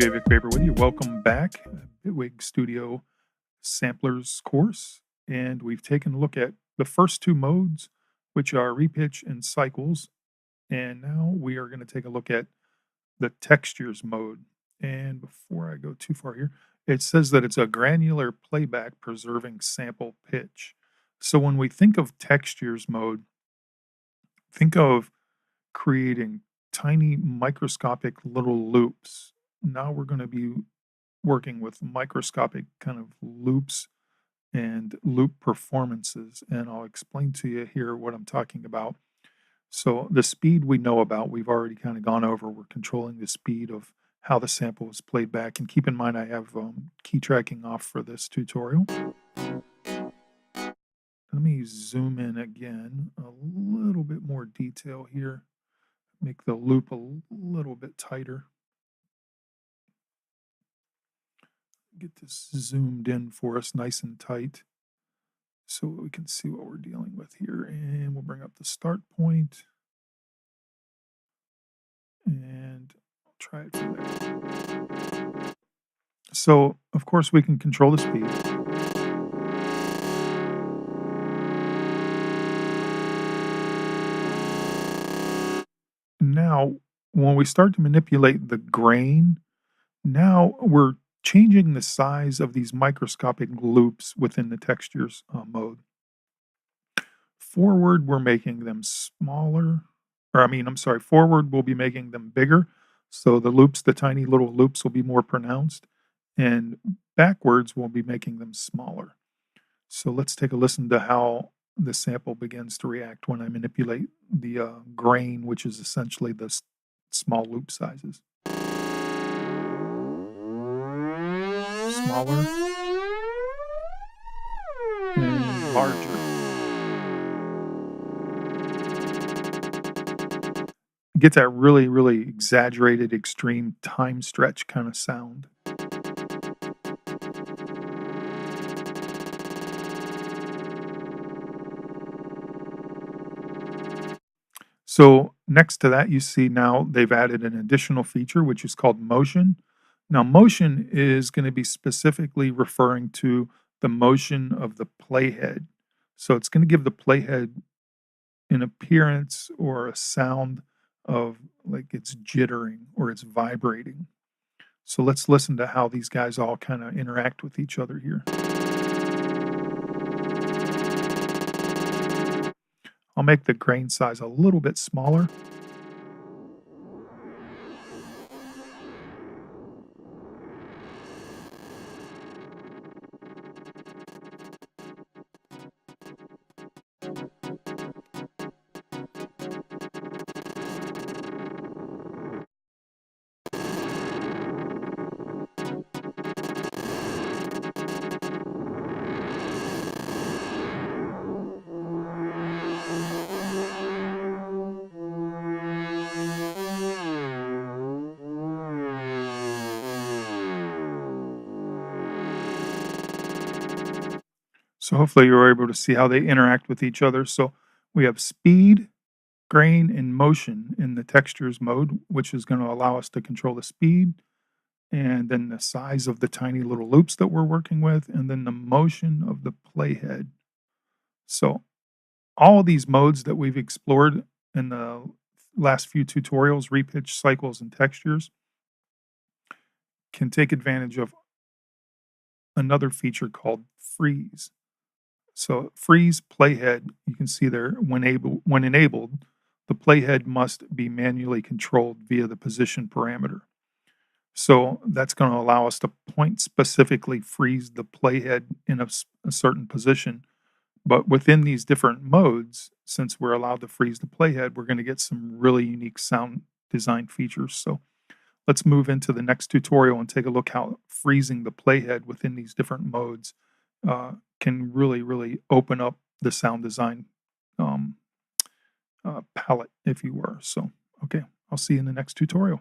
djvicvapor with you. Welcome back, Bitwig Studio samplers course, and we've taken a look at the first two modes, which are repitch and cycles, and now we are going to take a look at the textures mode. And before I go too far here, it says that it's a granular playback preserving sample pitch. So when we think of textures mode, think of creating tiny microscopic little loops. Now we're going to be working with microscopic kind of loops and loop performances, and I'll explain to you here what I'm talking about. So the speed we know about, we've already kind of gone over. We're controlling the speed of how the sample is played back, and keep in mind I have key tracking off for this tutorial. Let me zoom in again, a little bit more detail here. Make the loop a little bit tighter. Get this zoomed in for us nice and tight so we can see what we're dealing with here. And we'll bring up the start point. And I'll try it from there. So, of course, we can control the speed. Now, when we start to manipulate the grain, now we're changing the size of these microscopic loops within the textures mode. Forward, we're making them smaller, forward we'll be making them bigger. So the loops, the tiny little loops will be more pronounced, and backwards we'll be making them smaller. So let's take a listen to how the sample begins to react when I manipulate the grain, which is essentially the small loop sizes. Smaller and larger. Get that really, really exaggerated, extreme time stretch kind of sound. So next to that, you see now they've added an additional feature, which is called motion. Now, motion is going to be specifically referring to the motion of the playhead. So it's going to give the playhead an appearance or a sound of like it's jittering or it's vibrating. So let's listen to how these guys all kind of interact with each other here. I'll make the grain size a little bit smaller. So hopefully you're able to see how they interact with each other. So we have speed, grain, and motion in the textures mode, which is going to allow us to control the speed, and then the size of the tiny little loops that we're working with, and then the motion of the playhead. So all of these modes that we've explored in the last few tutorials, repitch, cycles, and textures, can take advantage of another feature called freeze. So freeze playhead, you can see there, when enabled, the playhead must be manually controlled via the position parameter. So that's going to allow us to point specifically freeze the playhead in a certain position. But within these different modes, since we're allowed to freeze the playhead, we're going to get some really unique sound design features. So let's move into the next tutorial and take a look how freezing the playhead within these different modes can really, really open up the sound design palette, if you were. So, okay, I'll see you in the next tutorial.